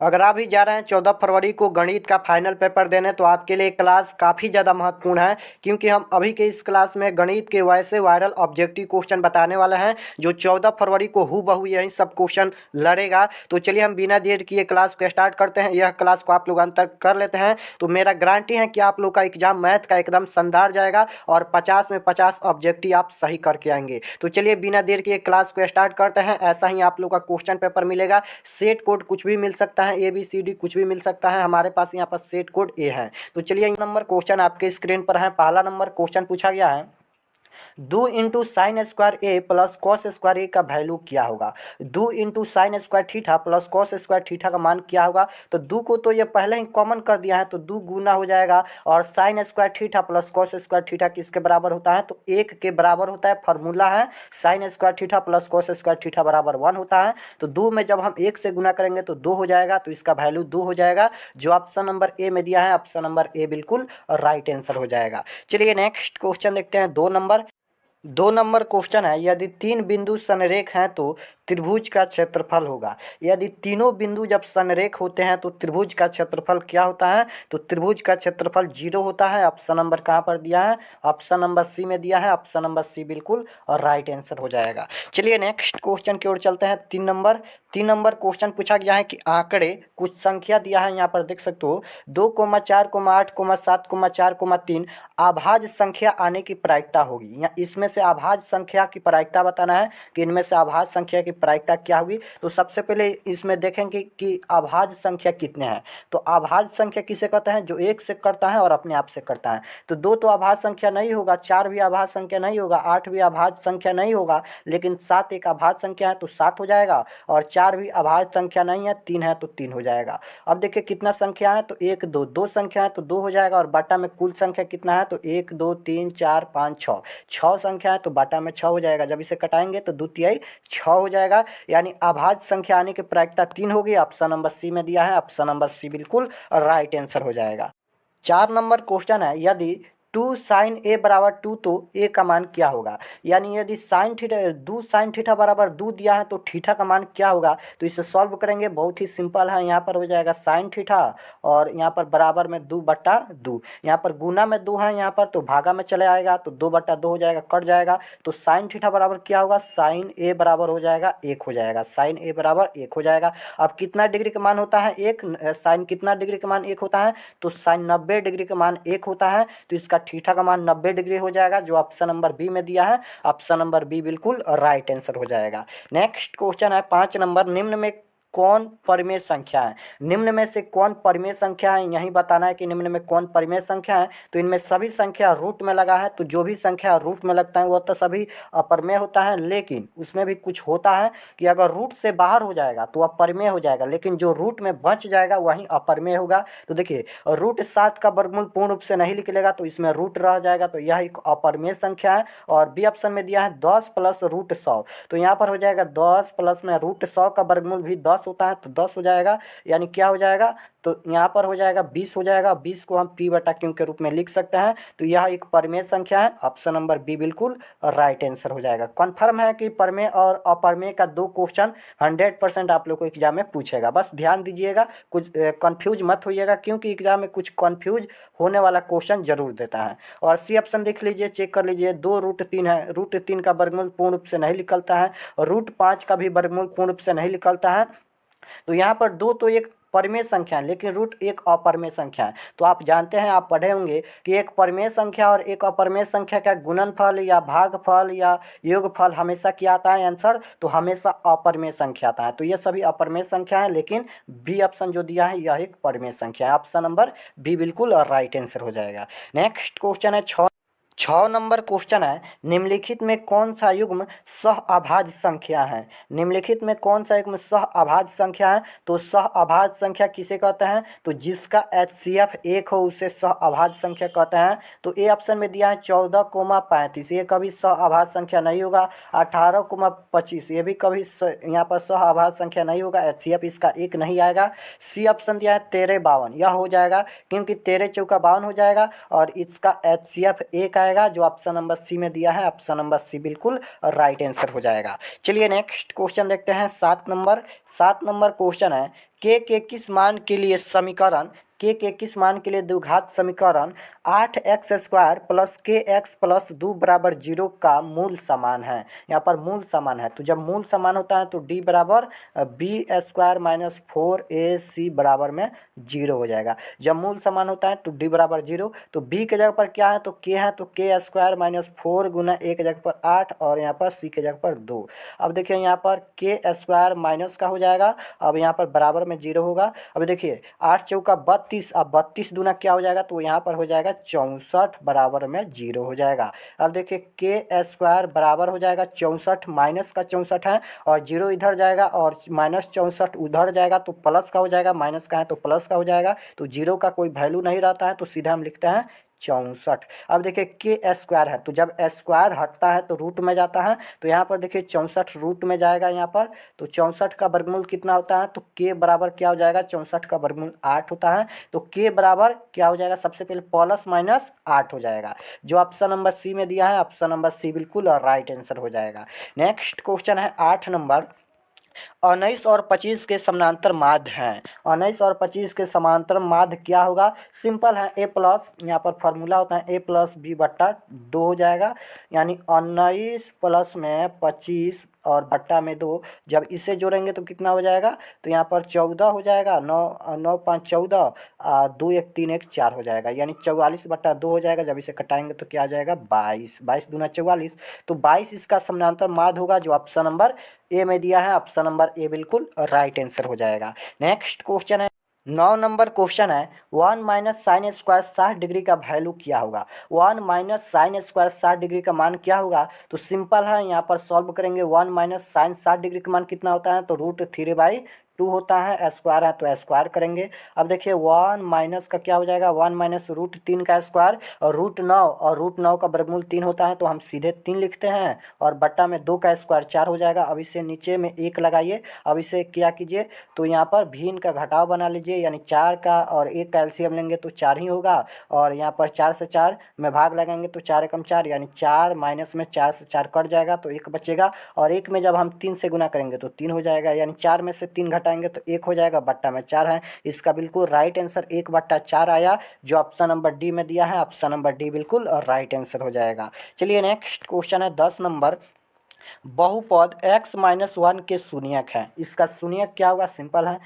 अगर आप भी जा रहे हैं 14 फरवरी को गणित का फाइनल पेपर देने, तो आपके लिए क्लास काफ़ी ज़्यादा महत्वपूर्ण है, क्योंकि हम अभी के इस क्लास में गणित के वैसे वायरल ऑब्जेक्टिव क्वेश्चन बताने वाले हैं जो 14 फरवरी को हूबहू यही सब क्वेश्चन लड़ेगा। तो चलिए हम बिना देर किए क्लास को स्टार्ट करते हैं। यह क्लास को आप लोग अंतर कर लेते हैं तो मेरा गारंटी है कि आप लोग का एग्जाम मैथ का एकदम शानदार जाएगा और 50 में 50 ऑब्जेक्टिव आप सही करके आएंगे। तो चलिए बिना देर किए क्लास को स्टार्ट करते हैं। ऐसा ही आप लोग का क्वेश्चन पेपर मिलेगा। सेट कोड कुछ भी मिल सकता है, ABCD कुछ भी मिल सकता है, हमारे पास यहाँ पर सेट कोड ए है। तो चलिए नंबर क्वेश्चन आपके स्क्रीन पर है। पहला नंबर क्वेश्चन पूछा गया है, 2 × sin² A plus cos² A का वैल्यू क्या होगा। 2 × sin² theta plus cos² theta का मान क्या होगा। तो 2 को तो ये पहले ही कॉमन कर दिया है, तो 2 गुना हो जाएगा और sin² theta plus cos² theta किसके बराबर होता है, तो 1 के बराबर होता है। फार्मूला है sin² theta plus cos² theta बराबर 1 होता है। तो 2 में जब हम 1 से गुना करेंगे तो 2 हो जाएगा, तो इसका वैल्यू 2 हो जाएगा, जो ऑप्शन नंबर ए में दिया है। ऑप्शन नंबर ए बिल्कुल राइट आंसर हो जाएगा। चलिए नेक्स्ट क्वेश्चन देखते हैं। 2 नंबर क्वेश्चन है, यदि 3 बिंदु संरेख हैं तो त्रिभुज का क्षेत्रफल होगा। यदि तीनों बिंदु जब संरेख होते हैं तो त्रिभुज का क्षेत्रफल क्या होता है, तो त्रिभुज का क्षेत्रफल 0 होता है। ऑप्शन नंबर कहाँ पर दिया है, ऑप्शन नंबर सी में दिया है। ऑप्शन नंबर सी बिल्कुल और राइट आंसर हो जाएगा। चलिए नेक्स्ट क्वेश्चन की ओर चलते हैं। 3 नंबर क्वेश्चन पूछा गया है कि आंकड़े कुछ संख्या दिया है, यहाँ पर देख सकते हो 2,4,8,7,4,3 आभाज्य संख्या आने की प्रायिकता होगी। या इसमें से आभाज्य संख्या की प्रायिकता बताना है कि इनमें से आभाज्य संख्या की प्रायिकता क्या होगी। तो सबसे पहले इसमें देखेंगे कि आभाज्य संख्या कितने हैं। तो आभाज्य संख्या किसे कहते हैं, जो एक से करता है और अपने आप से करता है। तो 2 तो आभाज्य संख्या नहीं होगा, 4 भी आभाज्य संख्या नहीं होगा, 8 भी आभाज्य संख्या नहीं होगा, लेकिन 7 एक आभाज्य संख्या है तो 7 हो जाएगा, और 4 भी आभाज्य संख्या नहीं है, 3 है तो 3 हो जाएगा। अब देखिए कितना संख्या है, तो 1 2 2 संख्या है तो 2 हो जाएगा, और बाटा में कुल संख्या कितना है, तो 1 2 3 4 5 6 6 संख्या है तो बाटा में 6 हो जाएगा। जब इसे कटाएंगे तो 2 तिहाई 6 हो जाएगा, यानी आभाज्य संख्या आने की प्रायिकता 3 होगी। ऑप्शन नंबर सी में दिया है, ऑप्शन नंबर सी बिल्कुल राइट आंसर हो जाएगा। 4 नंबर क्वेश्चन है, यदि 2 sin A बराबर 2 तो A का मान क्या होगा। यानी यदि साइन थीटा 2 sin थीटा बराबर 2 दिया है तो थीटा का मान क्या होगा। तो इसे सॉल्व करेंगे, बहुत ही सिंपल है। यहाँ पर हो जाएगा साइन थीटा और यहाँ पर बराबर में 2/2, यहाँ पर गुना में 2 है, यहाँ पर तो भागा में चले आएगा तो 2/2 हो जाएगा, कट जाएगा। तो साइन थीटा बराबर क्या होगा, साइन ए बराबर हो जाएगा 1 हो जाएगा, साइन ए बराबर 1 हो जाएगा। अब कितना डिग्री का मान होता है 1, साइन कितना डिग्री का मान 1 होता है, तो साइन 90 डिग्री का मान 1 होता है। तो इसका थीटा का मान 90 डिग्री हो जाएगा, जो ऑप्शन नंबर बी में दिया है। ऑप्शन नंबर बी बिल्कुल राइट आंसर हो जाएगा। नेक्स्ट क्वेश्चन है 5 नंबर, निम्न में कौन परिमेय संख्या है। निम्न में से कौन परिमेय संख्या है, यही बताना है कि निम्न में कौन परिमेय संख्या है। तो इनमें सभी संख्या रूट में लगा है, तो जो भी संख्या रूट में लगता है वो तो सभी अपरिमेय होता है, लेकिन उसमें भी कुछ होता है कि अगर रूट से बाहर हो जाएगा तो अपरिमेय हो जाएगा, लेकिन जो रूट में बच जाएगा वही अपरिमेय होगा। तो देखिए √7 का वर्गमूल पूर्ण रूप से नहीं निकलेगा तो इसमें रूट रह जाएगा, तो यह एक अपरिमेय संख्या है। और बी ऑप्शन में दिया है 10 प्लस √100, तो यहाँ पर हो जाएगा 10 प्लस में √100 का वर्गमूल भी 10 होता है तो 10 हो जाएगा, यानी क्या हो जाएगा, तो यहाँ पर हो जाएगा 20 हो जाएगा। 20 को हम p/q के रूप में लिख सकते हैं। तो यह एक परिमेय संख्या है। ऑप्शन नंबर बी बिल्कुल राइट आंसर हो जाएगा। कन्फर्म है कि परिमेय और अपरिमेय का 2 क्वेश्चन 100% आप लोग को एग्जाम में पूछेगा। बस ध्यान दीजिएगा, कुछ कंफ्यूज मत होइएगा, क्योंकि एग्जाम में कुछ कंफ्यूज होने वाला क्वेश्चन जरूर देता है। और सी ऑप्शन देख लीजिए, चेक कर लीजिए, 2√3 है, √3 का वर्गमूल पूर्ण रूप से नहीं निकलता है, और √5 का भी वर्गमूल पूर्ण रूप से नहीं निकलता है। तो यहाँ पर 2 तो एक परिमेय संख्या है, लेकिन रूट एक अपरिमेय संख्या है। तो आप जानते हैं, आप पढ़े होंगे कि एक परिमेय संख्या और एक अपरिमेय संख्या का गुणनफल या भागफल या योगफल हमेशा क्या आता है आंसर, तो हमेशा अपरिमेय संख्या आता है। तो ये सभी अपरिमेय संख्या है, लेकिन बी ऑप्शन जो दिया है यह एक परिमेय संख्या है। ऑप्शन नंबर बी बिल्कुल और राइट आंसर हो जाएगा। नेक्स्ट क्वेश्चन है 6 नंबर क्वेश्चन है, निम्नलिखित में कौन सा युग्म सहअभाज्य संख्या है। निम्नलिखित में कौन सा युग्म सहअभाज्य संख्या है। तो सहअभाज्य संख्या किसे कहते हैं, तो जिसका HCF 1 हो उसे सहअभाज्य संख्या कहते हैं। तो ए ऑप्शन में दिया है 14,35, ये कभी सहअभाज्य संख्या नहीं होगा। 18,25 ये भी कभी यहाँ पर सहअभाज्य संख्या नहीं होगा, HCF इसका 1 नहीं आएगा। सी ऑप्शन दिया है 13,52, यह हो जाएगा क्योंकि 13 चौका 52 हो जाएगा और इसका HCF 1 आएगा। आएगा जो ऑप्शन नंबर सी में दिया है, ऑप्शन नंबर सी बिल्कुल राइट आंसर हो जाएगा। चलिए नेक्स्ट क्वेश्चन देखते हैं 7 नंबर। 7 नंबर क्वेश्चन है के किस मान के लिए समीकरण के किस मान के लिए द्विघात समीकरण 8x² प्लस के एक्स प्लस 2 बराबर 0 का मूल समान है। यहाँ पर मूल समान है, तो जब मूल समान होता है तो d बराबर b² माइनस 4ac बराबर में 0 हो जाएगा। जब मूल समान होता है तो d बराबर 0, तो b के जगह पर क्या है तो k है, तो k² माइनस 4 गुना a के जगह पर 8 और यहाँ पर c के जगह पर 2। अब देखिए यहाँ पर k² माइनस का हो जाएगा, अब यहाँ पर बराबर में 0 होगा। अब देखिए 8 चौका 32, अब 32 दूना क्या हो जाएगा तो यहाँ पर हो जाएगा 64 बराबर में 0 हो जाएगा। अब देखिए k² बराबर हो जाएगा 64, माइनस का 64 है और 0 इधर जाएगा और माइनस 64 उधर जाएगा तो प्लस का हो जाएगा, माइनस का है तो प्लस का हो जाएगा, तो 0 का कोई वैल्यू नहीं रहता है तो सीधा हम लिखते हैं 64। अब देखिए k² है, तो जब स्क्वायर हटता है तो रूट में जाता है, तो यहाँ पर देखिए 64 रूट में जाएगा यहाँ पर, तो 64 का वर्गमूल कितना होता है तो k बराबर क्या हो जाएगा 64 का वर्गमूल 8 होता है, तो k बराबर क्या हो जाएगा सबसे पहले प्लस माइनस 8 हो जाएगा। जो ऑप्शन नंबर सी में दिया है ऑप्शन नंबर सी बिल्कुल राइट आंसर हो जाएगा। नेक्स्ट क्वेश्चन है 8 नंबर। 19 और 25 के समानांतर माध्य हैं। 19 और 25 के समांतर माध्य क्या होगा, सिंपल है a प्लस, यहाँ पर फार्मूला होता है a प्लस बी बट्टा 2 हो जाएगा, यानी 19 प्लस में 25 और बट्टा में 2, जब इसे जोड़ेंगे तो कितना हो जाएगा तो यहाँ पर 14 हो जाएगा, 9 9 5 14, 2 1 3 1 4 हो जाएगा, यानी 44 बट्टा 2 हो जाएगा। जब इसे कटाएंगे तो क्या आ जाएगा 22, 22 दूना 44, तो 22 इसका समानांतर माध्य होगा जो ऑप्शन नंबर ए में दिया है, ऑप्शन नंबर ए बिल्कुल राइट आंसर हो जाएगा। नेक्स्ट क्वेश्चन है 9 नंबर क्वेश्चन है 1 माइनस साइन स्क्वायर 60 डिग्री का वैल्यू क्या होगा। 1 माइनस साइन स्क्वायर 60 डिग्री का मान क्या होगा, तो सिंपल है यहाँ पर सॉल्व करेंगे। 1 माइनस साइन 60 डिग्री का मान कितना होता है तो √3/2 होता है, स्क्वायर है तो स्क्वायर करेंगे। अब देखिए 1 माइनस का क्या हो जाएगा 1 माइनस √3 का स्क्वायर और √9, और √9 का वर्गमूल 3 होता है तो हम सीधे 3 लिखते हैं और बट्टा में 2 का स्क्वायर 4 हो जाएगा। अब इसे नीचे में 1 लगाइए, अब इसे क्या कीजिए तो यहाँ पर भिन्न का घटाव बना लीजिए, यानी 4 का और 1 का एलसीएम लेंगे तो 4 ही होगा, और यहाँ पर 4 से 4 में भाग लगाएंगे तो 4 एकम 4, यानी 4 माइनस में 4 से 4 कट जाएगा तो 1 बचेगा, और 1 में जब हम 3 से गुना करेंगे तो 3 हो जाएगा, यानी 4 में से 3 घटाएंगे तो 1 हो जाएगा, बट्टा में 4 है। इसका बिल्कुल राइट आंसर 1/4 आया जो ऑप्शन नंबर डी में दिया है, ऑप्शन नंबर डी बिल्कुल राइट आंसर हो जाएगा। चलिए नेक्स्ट क्वेश्चन है 10 नंबर। बहुपद x-1 के शून्यक है, इसका शून्यक क्या होगा, सिंपल है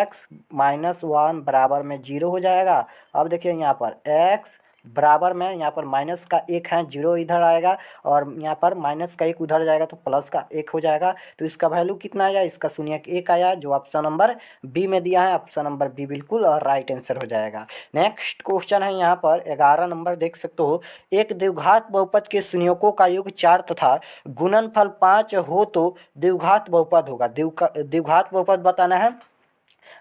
x-1 बराबर में 0 हो जाएगा। अब देखिए यहाँ पर x बराबर में यहाँ पर माइनस का 1 है, 0 इधर आएगा और यहाँ पर माइनस का 1 उधर जाएगा तो प्लस का 1 हो जाएगा, तो इसका वैल्यू कितना आया, इसका शून्यक 1 आया जो ऑप्शन नंबर बी में दिया है, ऑप्शन नंबर बी बिल्कुल और राइट आंसर हो जाएगा। नेक्स्ट क्वेश्चन है यहाँ पर 11 नंबर, देख सकते हो एक द्विघात बहुपद के शून्यकों का योग 4 तथा गुणनफल 5 हो तो द्विघात बहुपद होगा। द्विघात बहुपद बताना है,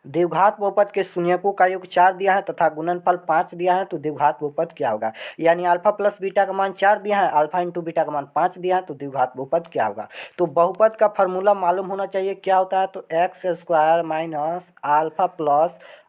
द्विघात बहुपद के शून्यकों का योग 4 दिया है तथा गुणनफल 5 दिया है तो द्विघात बहुपद क्या होगा, यानी अल्फा प्लस बीटा का मान 4 दिया है, अल्फा इंटू बीटा का मान 5 दिया है तो द्विघात बहुपद क्या होगा। तो बहुपद का फार्मूला मालूम होना चाहिए, क्या होता है तो x² minus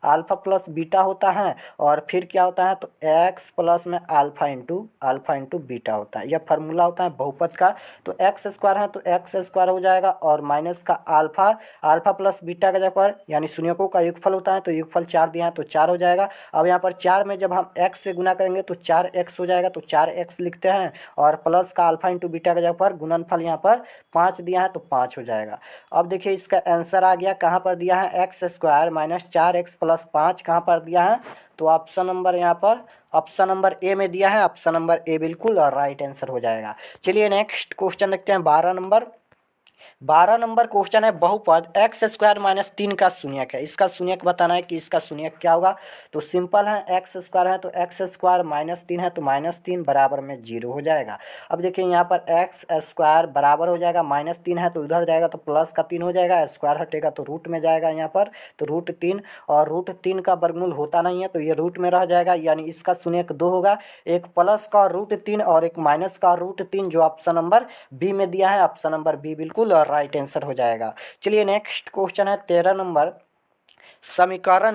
alpha plus beta होता है, और फिर क्या होता है तो x प्लस में अल्फा इंटू बीटा होता है, यह फार्मूला होता है बहुपद का। तो x² है तो x² हो जाएगा और माइनस का अल्फा प्लस बीटा का जगह पर, यानी शून्यकों का योगफल होता है तो योगफल 4 दिया है तो 4 हो जाएगा। अब यहाँ पर 4 में जब हम x से गुना करेंगे तो 4x हो जाएगा तो 4x लिखते हैं, और प्लस का अल्फा इंटू बीटा का जगह पर गुणनफल यहाँ पर 5 दिया है तो 5 हो जाएगा। अब देखिए इसका आंसर आ गया, कहाँ पर दिया है x² माइनस 4x प्लस 5 कहाँ पर दिया है तो ऑप्शन नंबर यहाँ पर ऑप्शन नंबर ए में दिया है, ऑप्शन नंबर ए बिल्कुल और राइट आंसर हो जाएगा। चलिए नेक्स्ट क्वेश्चन देखते हैं 12 नंबर क्वेश्चन है बहुपद x² माइनस 3 का शून्यक है, इसका शून्यक बताना है कि इसका शून्यक क्या होगा। तो सिंपल है x² है तो x² माइनस 3 है तो माइनस 3 बराबर में 0 हो जाएगा। अब देखिए यहाँ पर x² बराबर हो जाएगा माइनस 3 है तो उधर जाएगा तो प्लस का 3 हो जाएगा, स्क्वायर हटेगा तो रूट में जाएगा यहाँ पर तो √3, और √3 का वर्गमूल होता नहीं है तो ये रूट में रह जाएगा, यानी इसका शून्यक 2 होगा, एक प्लस का √3 और एक माइनस का √3 जो ऑप्शन नंबर बी में दिया है, ऑप्शन नंबर बी बिल्कुल राइट आंसर हो जाएगा। चलिए नेक्स्ट क्वेश्चन है 13 नंबर। समीकरण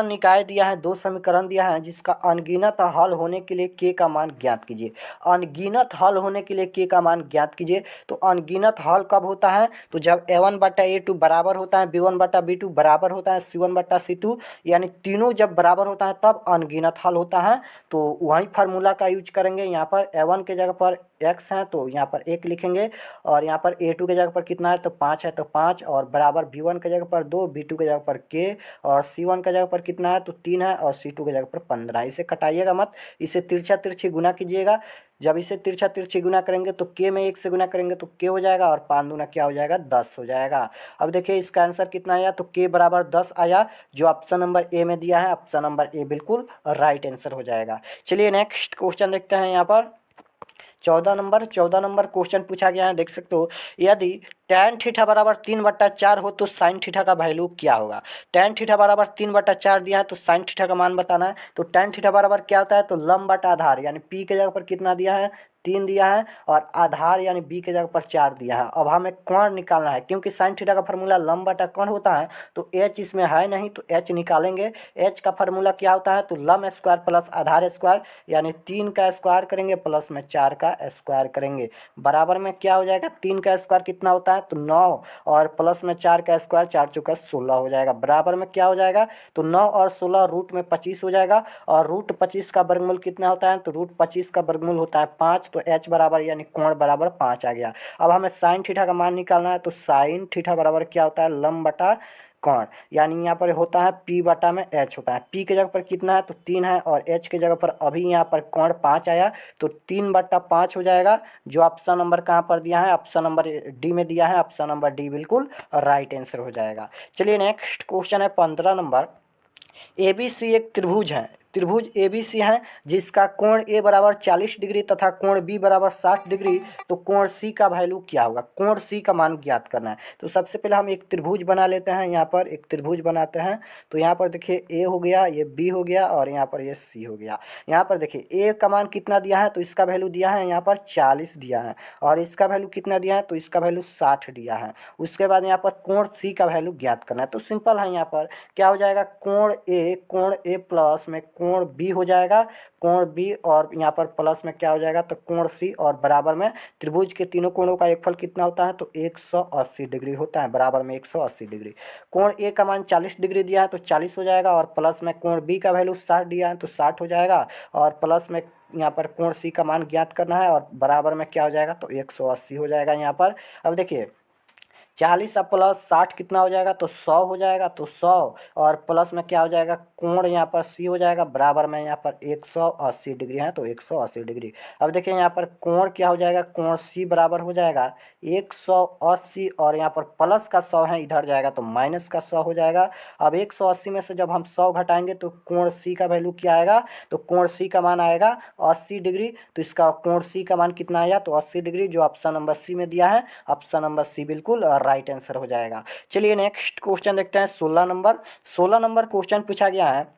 निकाय दिया है, दो समीकरण दिया है जिसका अनगिनत हल होने के लिए के का मान ज्ञात कीजिए। अनगिनत हल होने के लिए के का मान ज्ञात कीजिए। तो अनगिनत हल कब होता है? तो जब a1/a2 बराबर होता है, b1/b2 बराबर होता है, c1/c2 यानी तीनों जब बराबर होता है तब अनगिनत हल होता है। तो वही फार्मूला का यूज करेंगे। यहाँ पर a1 के जगह पर x है तो यहाँ पर 1 लिखेंगे, और यहाँ पर a2 के जगह पर कितना है तो 5 है तो 5, और बराबर b1 के जगह पर 2, b2 के जगह पर k, और c1 के जगह पर कितना है तो 3 है, और c2 के जगह पर 15। इसे कटाइएगा मत, इसे तिरछा तिरछी गुना कीजिएगा। जब इसे तिरछा तिरछी गुना करेंगे तो k में 1 से गुना करेंगे तो k हो जाएगा, और 5 दूना क्या हो जाएगा 10 हो जाएगा। अब देखिए इसका आंसर कितना आया तो k बराबर 10 आया, जो ऑप्शन नंबर ए में दिया है। ऑप्शन नंबर ए बिल्कुल राइट आंसर हो जाएगा। चलिए नेक्स्ट क्वेश्चन देखते हैं। यहाँ पर 14 नंबर क्वेश्चन पूछा गया है, देख सकते हो। यदि tan थीटा बराबर 3/4 हो तो sin थीटा का वैल्यू क्या होगा? tan थीटा बराबर 3/4 दिया है तो sin थीटा का मान बताना है। तो tan थीटा बराबर क्या होता है तो लंब बटा आधार, यानी p के जगह पर कितना दिया है 3 दिया है, और आधार यानी b के जगह पर 4 दिया है। अब हमें कोण निकालना है, क्योंकि sin थीटा का फार्मूला लंब बटा कोण होता है। तो h इसमें है नहीं तो h निकालेंगे। h का फार्मूला क्या होता है तो लंब स्क्वायर प्लस आधार स्क्वायर, यानी 3 का स्क्वायर करेंगे प्लस में 4 का स्क्वायर करेंगे, बराबर में क्या हो जाएगा 3 का स्क्वायर कितना होता है तो 9, और प्लस में 4 का स्क्वायर 4 चौका 16 हो जाएगा, बराबर में क्या हो जाएगा तो 9 और 16 रूट में 25 हो जाएगा। और रूट 25 का वर्गमूल कितना होता है तो रूट 25 का वर्गमूल होता है 5, तो h बराबर यानी कोण बराबर 5 आ गया। अब हमें साइन थीटा का मान निकालना है। तो साइन थीटा बराबर क्या होता है लंब बटा कोण, यानी यहाँ पर होता है p बटा में h होता है। p के जगह पर कितना है तो 3 है, और h के जगह पर अभी यहाँ पर कोण 5 आया तो 3/5 हो जाएगा, जो ऑप्शन नंबर कहाँ पर दिया है ऑप्शन नंबर डी में दिया है। ऑप्शन नंबर डी बिल्कुल राइट आंसर हो जाएगा। चलिए नेक्स्ट क्वेश्चन है 15 नंबर। ABC एक त्रिभुज है, त्रिभुज ABC है जिसका कोण A बराबर 40 डिग्री तथा कोण B बराबर 60 डिग्री। तो कोण C का वैल्यू क्या होगा? कोण C का मान ज्ञात करना है। तो सबसे पहले हम एक त्रिभुज बना लेते हैं। यहाँ पर एक त्रिभुज बनाते हैं। तो यहाँ पर देखिए A हो गया, ये B हो गया, और यहाँ पर ये C हो गया। यहाँ पर देखिए A का मान कितना दिया है तो इसका वैल्यू दिया है यहाँ पर 40 दिया है, और इसका वैल्यू कितना दिया है तो इसका वैल्यू 60 दिया है। उसके बाद यहाँ पर कोण C का वैल्यू ज्ञात करना है। तो सिंपल है, यहाँ पर क्या हो जाएगा कोण A प्लस में कोण B हो जाएगा, कोण B, और यहाँ पर प्लस में क्या हो जाएगा तो कोण C, और बराबर में त्रिभुज के तीनों कोणों का योगफल कितना होता है तो 180 डिग्री होता है, बराबर में 180 डिग्री। कोण A का मान 40 डिग्री दिया है तो 40 हो जाएगा, और प्लस में कोण B का वैल्यू 60 दिया है तो 60 हो जाएगा, और प्लस में यहाँ पर कोण C का मान ज्ञात करना है, और बराबर में क्या हो जाएगा तो 180 हो जाएगा यहाँ पर। अब देखिए 40 और प्लस 60 कितना हो जाएगा तो 100 हो जाएगा, तो 100, और प्लस में क्या हो जाएगा कोण यहाँ पर C हो जाएगा, बराबर में यहाँ पर 180 डिग्री है तो 180 डिग्री। अब देखिए यहाँ पर कोण क्या हो जाएगा, कोण C बराबर हो जाएगा 180, और यहाँ पर प्लस का 100 है इधर जाएगा तो माइनस का 100 हो जाएगा। अब 180 में से जब हम 100 घटाएंगे तो कोण C का वैल्यू क्या आएगा तो कोण C का मान आएगा 80 डिग्री। तो इसका कोण C का मान कितना आया तो 80 डिग्री, जो ऑप्शन नंबर C में दिया है। ऑप्शन नंबर C बिल्कुल राइट आंसर हो जाएगा। चलिए नेक्स्ट क्वेश्चन देखते हैं 16 नंबर क्वेश्चन पूछा गया है।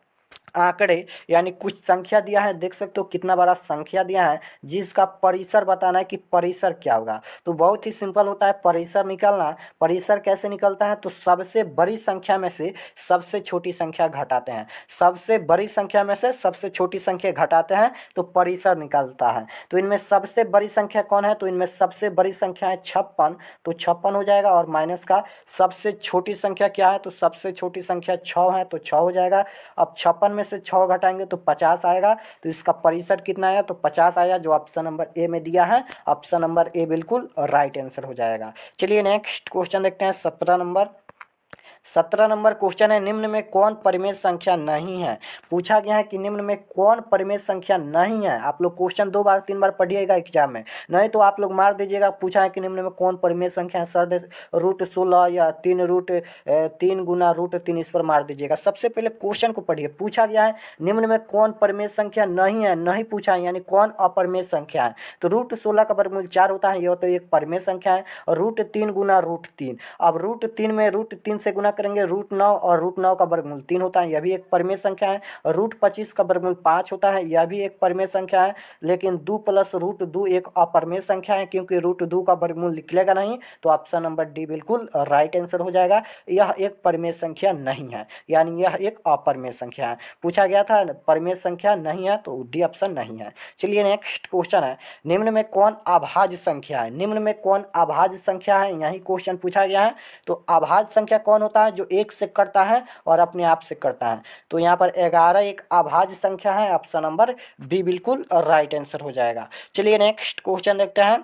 आंकड़े यानी कुछ संख्या दिया है, देख सकते हो कितना बड़ा संख्या दिया है, जिसका परिसर बताना है कि परिसर क्या होगा। तो बहुत ही सिंपल होता है परिसर निकालना। परिसर कैसे निकलता है तो सबसे बड़ी संख्या में से सबसे छोटी संख्या घटाते हैं, सबसे बड़ी संख्या में से सबसे छोटी संख्या घटाते हैं तो परिसर निकलता है। तो इनमें सबसे बड़ी संख्या कौन है तो इनमें सबसे बड़ी संख्या है 56, तो 56 हो जाएगा, और माइनस का सबसे छोटी संख्या क्या है तो सबसे छोटी संख्या 6 है तो 6 हो जाएगा। अब 56 में से 6 घटाएंगे तो 50 आएगा, तो इसका परिसर कितना आया तो 50 आया, जो ऑप्शन नंबर ए में दिया है। ऑप्शन नंबर ए बिल्कुल राइट आंसर हो जाएगा। चलिए नेक्स्ट क्वेश्चन देखते हैं 17 नंबर क्वेश्चन है, निम्न में कौन परिमेय संख्या नहीं है। पूछा गया है कि निम्न में कौन परिमेय संख्या नहीं है। आप लोग क्वेश्चन 2 बार 3 बार पढ़िएगा एग्जाम में, नहीं तो आप लोग मार दीजिएगा। पूछा है कि निम्न में कौन परिमेय संख्या है, सर दे √16 या 3 गुना √3, इस पर मार दीजिएगा। सबसे पहले क्वेश्चन को पढ़िए। पूछा गया है निम्न में कौन परिमेय संख्या नहीं है, नहीं पूछा है, यानी कौन अपरिमेय संख्या है। तो √16 का वर्गमूल 4 होता है, यह तो एक परिमेय संख्या है। और √3 गुना √3, अब √3 में √3 से गुना करेंगे √9 और √9 का वर्गमूल 3 होता है, यह भी एक परिमेय संख्या है। √25 का वर्गमूल 5 होता है, यह भी एक परिमेय संख्या है। लेकिन 2 + √2 एक अपरिमेय संख्या है, क्योंकि √2 का वर्गमूल निकलेगा नहीं, तो ऑप्शन नंबर डी बिल्कुल राइट आंसर हो जाएगा। यह एक परिमेय संख्या नहीं है, यानी यह एक अपरिमेय संख्या है। पूछा गया था परिमेय संख्या नहीं है, तो डी ऑप्शन नहीं है। चलिए नेक्स्ट क्वेश्चन है, निम्न में कौन अभाज्य संख्या है? निम्न में कौन अभाज्य संख्या है, यही क्वेश्चन पूछा गया है। तो अभाज्य संख्या कौन होता है? जो 1 से कटता है और अपने आप से कटता है। तो यहाँ पर 11 एक अभाज्य संख्या है, ऑप्शन नंबर बी बिल्कुल राइट आंसर हो जाएगा। चलिए नेक्स्ट क्वेश्चन देखते हैं।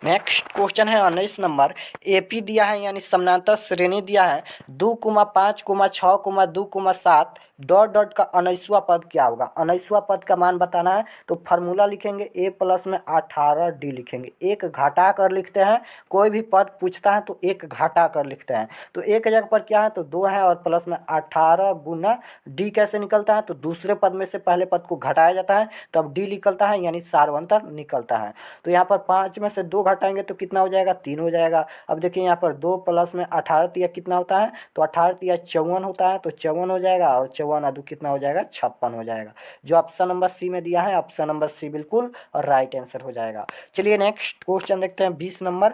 नेक्स्ट क्वेश्चन है 19 नंबर। एपी दिया है यानी समानांतर श्रेणी दिया है, 2,5,6,2,7 डॉट डॉट का 19वां पद क्या होगा? 19वां पद का मान बताना है, तो फार्मूला लिखेंगे a प्लस में 18d लिखेंगे। एक घटा कर लिखते हैं, कोई भी पद पूछता है तो एक घटा कर लिखते हैं। तो एक जगह पर क्या है, तो 2 है और प्लस में 18 गुना d कैसे निकलता है, तो दूसरे पद में से पहले पद को घटाया जाता है तब d निकलता है, यानी सार्वंतर निकलता है। तो यहाँ पर 5 में से 2 घटाएंगे तो कितना हो जाएगा? 3 हो जाएगा। अब देखिए यहाँ पर 2 प्लस में 18 तिया कितना होता है, तो 18 तिया 54 होता है, तो 54 हो जाएगा, और 54 आ 2 कितना हो जाएगा? 56 हो जाएगा। जो ऑप्शन नंबर सी में दिया है, ऑप्शन नंबर सी बिल्कुल राइट आंसर हो जाएगा। चलिए नेक्स्ट क्वेश्चन देखते हैं 20 नंबर।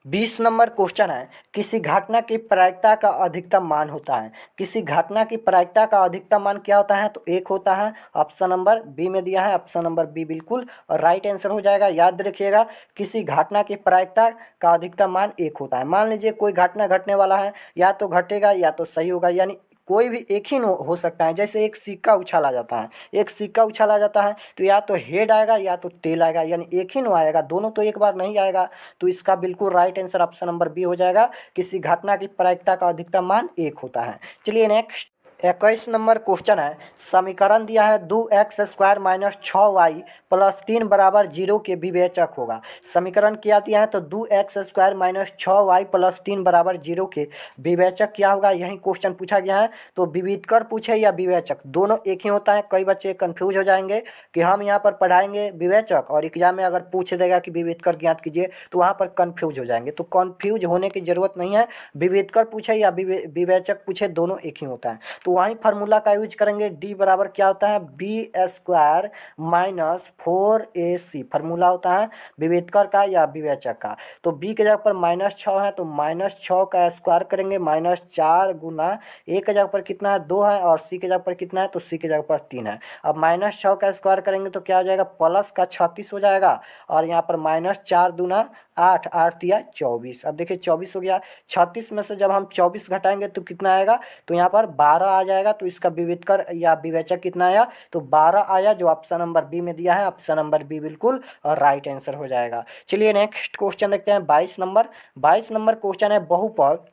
20 नंबर क्वेश्चन है, किसी घटना की प्रायिकता का अधिकतम मान होता है। किसी घटना की प्रायिकता का अधिकतम मान क्या होता है, तो 1 होता है। ऑप्शन नंबर बी में दिया है, ऑप्शन नंबर बी बिल्कुल राइट आंसर हो जाएगा। याद रखिएगा, किसी घटना की प्रायिकता का अधिकतम मान 1 होता है। मान लीजिए कोई घटना घटने वाला है, या तो घटेगा या तो सही होगा, यानी कोई भी एक ही हो सकता है। जैसे एक सिक्का उछाला जाता है, एक सिक्का उछाला जाता है तो या तो हेड आएगा या तो टेल आएगा, यानी एक ही नो आएगा, दोनों तो एक बार नहीं आएगा। तो इसका बिल्कुल right answer option number B हो जाएगा। किसी घटना की प्रायिकता का अधिकतम मान 1 होता है। चलिए नेक्स्ट 21 नंबर क्वेश्चन है, समीकरण दिया है 2x² - 6y + 3 = 0 के विवेचक होगा। समीकरण क्या दिया है, तो 2x² - 6y + 3 = 0 के विवेचक क्या होगा, यही क्वेश्चन पूछा गया है। तो विविधकर पूछे या विवेचक, दोनों एक ही होता है। कई बच्चे कंफ्यूज हो जाएंगे कि हम यहाँ पर पढ़ाएंगे विवेचक और एग्जाम में अगर पूछ देगा कि विविधकर ज्ञात कीजिए, तो वहाँ पर कंफ्यूज हो जाएंगे। तो कंफ्यूज होने की जरूरत नहीं है, विविधकर पूछे या विवेचक पूछे, दोनों एक ही होता है। तो वहीं फार्मूला का यूज करेंगे, डी बराबर क्या होता है, b² - 4ac फार्मूला होता है विवेचकर का या विवेचक का। तो b के जगह पर -6 है, तो -6 का स्क्वायर करेंगे, -4 गुना a के जगह पर कितना है, 2 है, और c के जगह पर कितना है, तो c के जगह पर 3 है। अब -6 का स्क्वायर करेंगे तो क्या हो जाएगा, प्लस का 36 हो जाएगा, और यहाँ पर -4 दूना 8, 8 तिया 24। अब देखिए 24 हो गया। 36 में से जब हम 24 घटाएंगे तो कितना आएगा, तो यहाँ पर 12 आ जाएगा। तो इसका विविधकर या विवेचक कितना आया, तो 12 आया, जो ऑप्शन नंबर बी में दिया है, ऑप्शन नंबर बी बिल्कुल राइट आंसर हो जाएगा। चलिए नेक्स्ट क्वेश्चन देखते हैं 22 नंबर। 22 नंबर क्वेश्चन है, बहुपद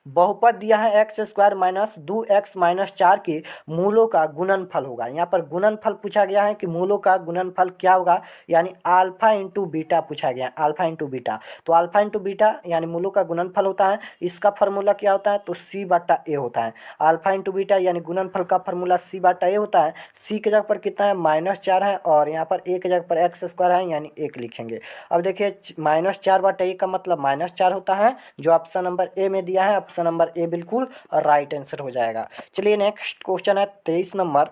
बहुपद दिया है x² - 2x - 4 के मूलों का गुणनफल होगा। यहाँ पर गुणनफल पूछा गया है कि मूलों का गुणनफल क्या होगा, यानी अल्फा इंटू बीटा पूछा गया है, अल्फा इंटू बीटा। तो अल्फा इंटू बीटा यानी मूलों का गुणनफल होता है। इसका फार्मूला क्या होता है, तो c/a होता है। अल्फा इंटू बीटा यानी गुणनफल का फार्मूला c/a होता है। c के जगह पर कितना है, -4 है, और यहाँ पर a के जगह पर x² है, यानी 1 लिखेंगे। अब देखिए -4/a का मतलब -4 होता है, जो ऑप्शन नंबर ए में दिया है, ऑप्शन नंबर ए बिल्कुल राइट आंसर हो जाएगा। चलिए नेक्स्ट क्वेश्चन है 23 नंबर।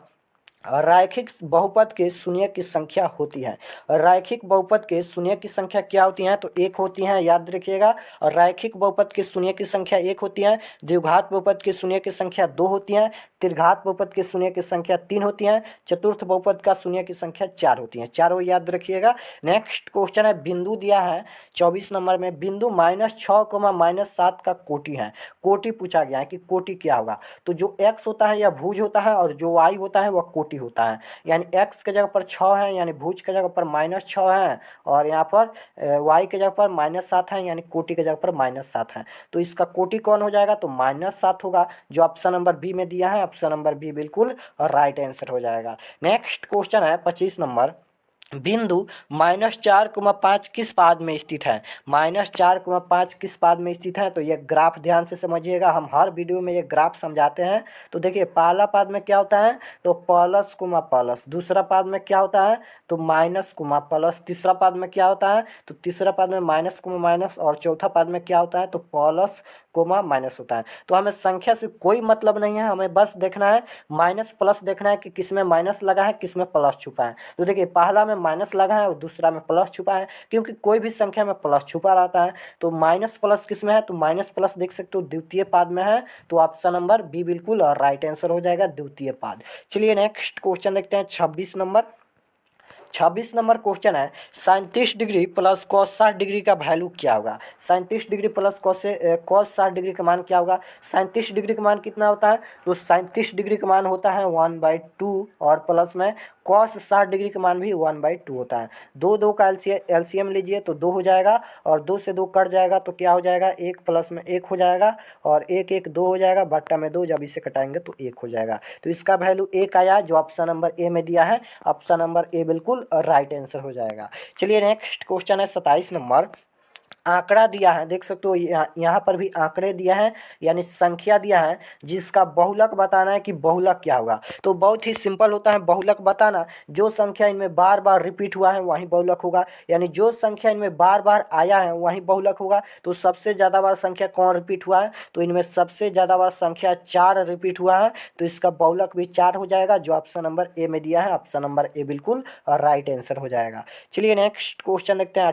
रैखिक बहुपद के शून्य की संख्या होती है। रैखिक बहुपद के शून्य की संख्या क्या होती है, तो 1 होती है, याद रखिएगा। और रैखिक बहुपद के शून्य की संख्या 1 होती है। द्विघात बहुपद के शून्य की संख्या 2 होती है। त्रिघात बहुपद के शून्य की संख्या 3 होती है। चतुर्थ बहुपद का शून्य की संख्या 4 होती है। चारों याद रखिएगा। नेक्स्ट क्वेश्चन है, बिंदु दिया है 24 नंबर में, बिंदु -6, -7 का कोटि है। कोटि पूछा गया है कि कोटि क्या होगा, तो जो x होता है या भुज होता है, और जो y होता है वह कोटि होता है। यानी x के जगह पर 6 है, यानी भुज के जगह पर -6 है, और यहाँ पर y के जगह पर -7 है, यानी कोटि के जगह पर -7 है। तो इसका कोटि कौन हो जाएगा, तो -7 होगा, जो ऑप्शन नंबर बी में दिया है, ऑप्शन नंबर बी बिल्कुल राइट आंसर हो जाएगा। नेक्स्ट क्वेश्चन है 25 नंबर। बिंदु -4,5 किस पाद में स्थित है। -4,5 किस पाद में स्थित है, तो ये ग्राफ ध्यान से समझिएगा, हम हर वीडियो में ये ग्राफ समझाते हैं। तो देखिए पहला पाद में क्या होता है, तो प्लस कुमा प्लस। दूसरा पाद में क्या होता है, तो माइनस कुमा प्लस। तीसरा पाद में क्या होता है, तो तीसरा पाद में माइनस कुमा माइनस। और चौथा पाद में क्या होता है, तो प्लस कोमा माइनस होता है। तो हमें संख्या से कोई मतलब नहीं है, हमें बस देखना है माइनस प्लस देखना है कि किस में माइनस लगा है किस में प्लस छुपा है। तो देखिए पहला में माइनस लगा है और दूसरा में प्लस छुपा है, क्योंकि कोई भी संख्या में प्लस छुपा रहता है। तो माइनस प्लस किस में है, तो माइनस प्लस देख सकते हो द्वितीय पाद में है। तो ऑप्शन नंबर बी बिल्कुल राइट आंसर हो जाएगा, द्वितीय पाद। चलिए नेक्स्ट क्वेश्चन देखते हैं 26 नंबर। 26 नंबर क्वेश्चन है 37 डिग्री प्लस कॉस 60 डिग्री का वैल्यू क्या होगा। 37 डिग्री प्लस कॉस 60 डिग्री का मान क्या होगा। 37 डिग्री का मान कितना होता है, तो 37 डिग्री का मान होता है 1/2 और प्लस में कॉस 60 डिग्री का मान भी 1/2 होता है। दो दो का एलसीएम लीजिए तो 2 हो जाएगा और 2 से 2 कट जाएगा तो क्या हो जाएगा, 1 प्लस में 1 हो जाएगा और 1 1 2 हो जाएगा, बट्टा में 2, जब इसे कटाएंगे तो 1 हो जाएगा। तो इसका वैल्यू 1 आया जो ऑप्शन नंबर ए में दिया है। ऑप्शन नंबर ए बिल्कुल राइट आंसर हो जाएगा। चलिए नेक्स्ट क्वेश्चन है 27 नंबर। आंकड़ा दिया है, देख सकते हो यहाँ पर भी आंकड़े दिया है, यानी संख्या दिया है जिसका बहुलक बताना है कि बहुलक क्या होगा। तो बहुत ही सिंपल होता है बहुलक बताना, जो संख्या इनमें बार बार रिपीट हुआ है वही बहुलक होगा, यानी जो संख्या इनमें बार बार आया है वही बहुलक होगा। तो सबसे ज़्यादा बार संख्या कौन रिपीट हुआ है, तो इनमें सबसे ज़्यादा बार संख्या 4 रिपीट हुआ है, तो इसका बहुलक भी 4 हो जाएगा जो ऑप्शन नंबर ए में दिया है। ऑप्शन नंबर ए बिल्कुल राइट आंसर हो जाएगा। चलिए नेक्स्ट क्वेश्चन देखते हैं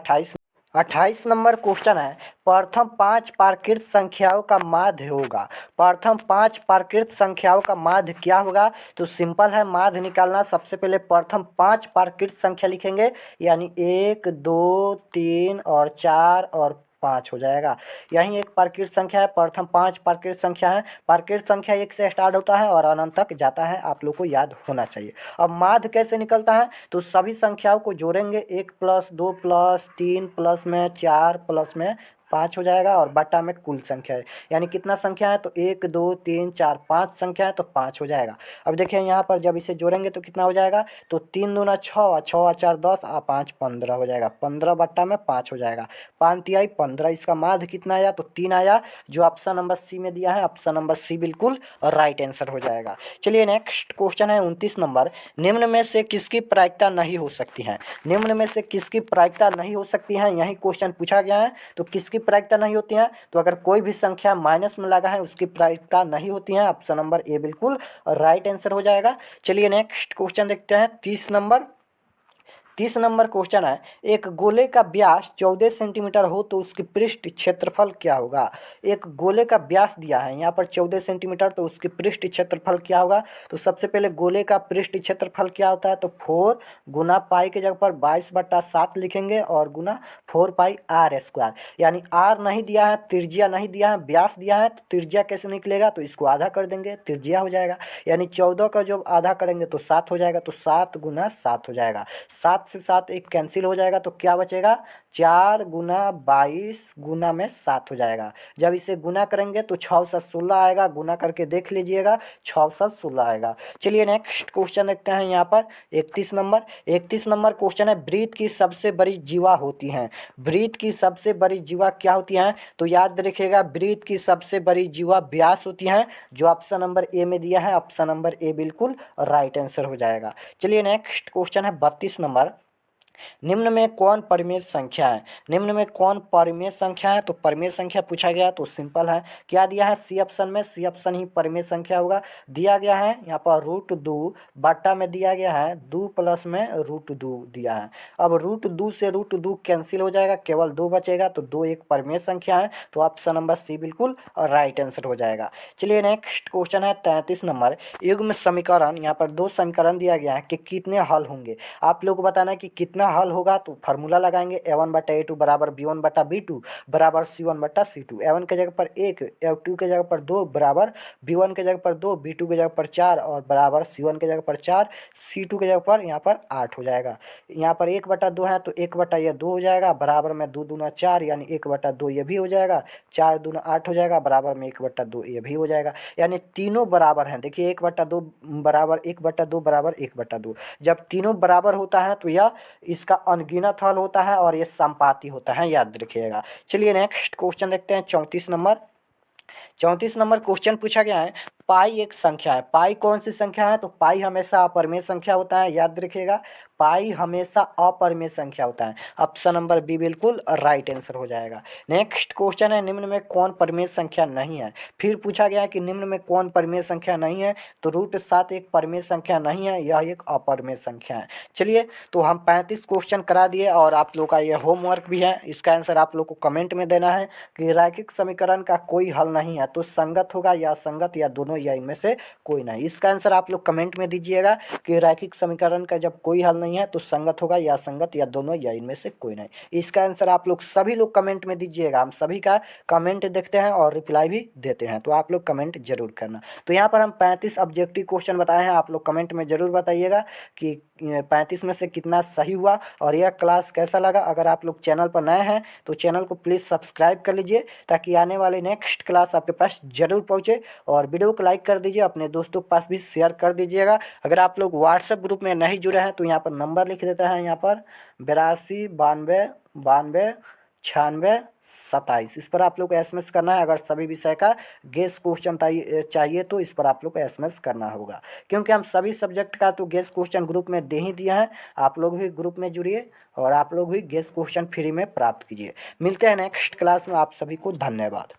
28 नंबर क्वेश्चन है प्रथम 5 प्राकृत संख्याओं का माध्य होगा। प्रथम 5 प्राकृत संख्याओं का माध्य क्या होगा, तो सिंपल है माध्य निकालना। सबसे पहले प्रथम 5 प्राकृत संख्या लिखेंगे, यानी 1 2 3 और 4 और 5 हो जाएगा। यही एक प्राकृत संख्या है, प्रथम 5 प्राकृत संख्या है। प्राकृत संख्या 1 से स्टार्ट होता है और अनंत तक जाता है, आप लोग को याद होना चाहिए। अब माध्य कैसे निकलता है, तो सभी संख्याओं को जोड़ेंगे, 1 प्लस 2 प्लस 3 प्लस में 4 प्लस में 5 हो जाएगा और बटा में कुल संख्या है, यानी कितना संख्या है, तो 1 2 3 4 5 संख्या है तो 5 हो जाएगा। अब देखिए यहाँ पर जब इसे जोड़ेंगे तो कितना हो जाएगा, तो 3 दूना 6, 6 और 4 10 और 5 15 हो जाएगा, 15 बट्टा में 5 हो जाएगा, 5 तिहाई 15। इसका माध्य कितना आया, तो 3 आया जो ऑप्शन नंबर सी में दिया है। ऑप्शन नंबर सी बिल्कुल राइट आंसर हो जाएगा। चलिए नेक्स्ट क्वेश्चन है 29 नंबर। निम्न में से किसकी प्रायिकता नहीं हो सकती है। निम्न में से किसकी प्रायिकता नहीं हो सकती है, यही क्वेश्चन पूछा गया है। तो किसकी प्रायिकता नहीं होती है, तो अगर कोई भी संख्या माइनस में लगा है उसकी प्रायिकता नहीं होती है। ऑप्शन नंबर ए बिल्कुल राइट आंसर हो जाएगा। चलिए नेक्स्ट क्वेश्चन देखते हैं 30 नंबर। 30 नंबर क्वेश्चन है एक गोले का व्यास 14 सेंटीमीटर हो तो उसकी पृष्ठ क्षेत्रफल क्या होगा। एक गोले का व्यास दिया है यहाँ पर 14 सेंटीमीटर, तो उसकी पृष्ठ क्षेत्रफल क्या होगा। तो सबसे पहले गोले का पृष्ठ क्षेत्रफल क्या होता है, तो 4 गुना पाई के जगह पर 22/7 लिखेंगे और गुना 4 पाई r², यानी r नहीं दिया है, त्रिज्या नहीं दिया है, व्यास दिया है, तो त्रिज्या कैसे निकलेगा, तो इसको आधा कर देंगे, त्रिज्या हो जाएगा, यानी 14 का जब आधा करेंगे तो 7 हो जाएगा, तो 7 गुना 7 हो जाएगा। 7 से 7 एक कैंसिल हो जाएगा तो क्या बचेगा, 4 गुना 22 गुना में 7 हो जाएगा। जब इसे गुना करेंगे तो 6 से 16 आएगा, गुना करके देख लीजिएगा, 6 से 16 आएगा। चलिए नेक्स्ट क्वेश्चन देखते हैं यहाँ पर 31 नंबर। 31 नंबर क्वेश्चन है वृत्त की सबसे बड़ी जीवा होती हैं। वृत्त की सबसे बड़ी जीवा क्या होती हैं, तो याद रखिएगा वृत्त की सबसे बड़ी जीवा व्यास होती हैं, जो ऑप्शन नंबर ए में दिया है। ऑप्शन नंबर ए बिल्कुल राइट आंसर हो जाएगा। चलिए नेक्स्ट क्वेश्चन है 32 नंबर। निम्न में कौन परिमेय संख्या है। निम्न में कौन परिमेय संख्या है, तो परिमेय संख्या पूछा गया तो सिंपल है, क्या दिया है सी ऑप्शन में, सी ऑप्शन ही परिमेय संख्या होगा। दिया गया है यहाँ पर √2 बट्टा में दिया गया है 2 प्लस में √2 दिया है। अब √2 से √2 कैंसिल हो जाएगा, केवल 2 बचेगा, तो 2 एक परिमेय संख्या है, तो ऑप्शन नंबर सी बिल्कुल राइट आंसर हो जाएगा। चलिए नेक्स्ट क्वेश्चन है 33 नंबर। युग्म समीकरण, यहाँ पर 2 समीकरण दिया गया है कि कितने हल होंगे। आप लोग को बताना है कि कितना हल होगा, तो फार्मूला लगाएंगे a1/a2 बराबर b1/b2 बराबर c1/c2। a1 के जगह पर 1, a2 के जगह पर 2 बराबर b1 के जगह पर 2, b2 के जगह पर 4 और बराबर c1 के जगह पर 4, c2 के जगह पर यहाँ पर 8 हो जाएगा। यहाँ पर 1/2 है तो 1/2 हो जाएगा, बराबर में 2 दूना 4 यानी 1/2 ये भी हो जाएगा, 4 दूना 8 हो जाएगा, बराबर में 1/2 ये भी हो जाएगा, यानी तीनों बराबर हैं। देखिए 1/2 बराबर 1/2 बराबर 1/2, जब तीनों बराबर होता है तो यह इसका अनगिनत हल होता है और ये संपाती होता है, याद रखिएगा। चलिए नेक्स्ट क्वेश्चन देखते हैं 34 नंबर। 34 नंबर क्वेश्चन पूछा गया है पाई एक संख्या है। पाई कौन सी संख्या है, तो पाई हमेशा अपरिमेय संख्या होता है, याद रखिएगा। पाई हमेशा अपरिमेय संख्या होता है। ऑप्शन नंबर बी बिल्कुल राइट आंसर हो जाएगा। नेक्स्ट क्वेश्चन है, निम्न में कौन परिमेय संख्या नहीं है। फिर पूछा गया है कि निम्न में कौन परिमेय संख्या नहीं है, तो √7 एक परिमेय संख्या नहीं है, यह एक अपरिमेय संख्या है। चलिए, तो हम 35 क्वेश्चन करा दिए और आप लोग का ये होमवर्क भी है। इसका आंसर आप लोग को कमेंट में देना है कि रैखिक समीकरण का कोई हल नहीं है तो संगत होगा या असंगत या दोनों या इनमें से कोई नहीं। इसका आंसर आप लोग कमेंट में दीजिएगा कि रैखिक समीकरण का जब कोई हल नहीं है तो संगत होगा या असंगत या दोनों या इनमें से कोई नहीं। इसका आंसर आप लोग सभी लोग कमेंट में दीजिएगा। हम सभी का कमेंट देखते हैं और रिप्लाई भी देते हैं, तो आप लोग कमेंट जरूर करना। तो यहाँ पर हम 35 ऑब्जेक्टिव क्वेश्चन बताए हैं, आप लोग कमेंट में जरूर बताइएगा कि 35 में से कितना सही हुआ और यह क्लास कैसा लगा। अगर आप लोग चैनल पर नए हैं तो चैनल को प्लीज़ सब्सक्राइब कर लीजिए ताकि आने वाले नेक्स्ट क्लास आपके पास जरूर पहुँचे। और वीडियो को लाइक कर दीजिए, अपने दोस्तों के पास भी शेयर कर दीजिएगा। अगर आप लोग व्हाट्सएप ग्रुप में नहीं जुड़े हैं तो यहाँ पर नंबर लिख देते हैं, यहाँ पर 82 92 92 96 27। इस पर आप लोग को एसएमएस करना है। अगर सभी विषय का गेस क्वेश्चन चाहिए तो इस पर आप लोग को एसएमएस करना होगा, क्योंकि हम सभी सब्जेक्ट का तो गेस क्वेश्चन ग्रुप में दे ही दिए हैं। आप लोग भी ग्रुप में जुड़िए और आप लोग भी गेस क्वेश्चन फ्री में प्राप्त कीजिए। मिलते हैं नेक्स्ट क्लास में, आप सभी को धन्यवाद।